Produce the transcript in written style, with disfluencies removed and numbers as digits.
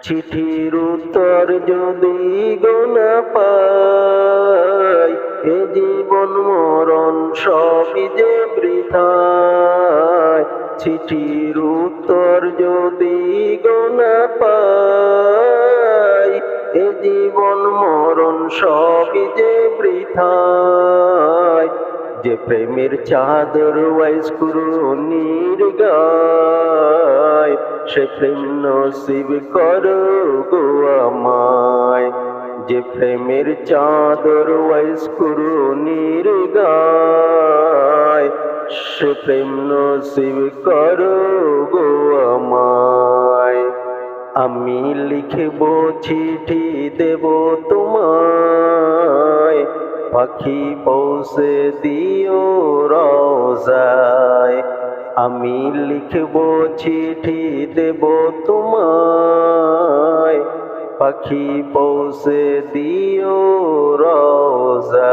চিঠির উত্তর যদি গোনা পাই, এ জীবন মরণ সবই যে বৃথায়। চিঠির উত্তর যদি গোনা পাই, এ জীবন মরণ সবই যে বৃথায়। যে প্রেমের চাদর ওয়াইজ কুরুনির গায়, সে প্রেম নসিব করো গো আমায়। যে প্রেমের চাদর ওয়াইজ কুরুনির গায়, সে প্রেম নসিব করো গো আমায়। আমি লিখব চিঠি দেব তোমায়, পাখি পৌঁছে দিও রওজায়। আমি লিখব চিঠি দেব তোমায়, পাখি পৌঁছে দিও রওজায়।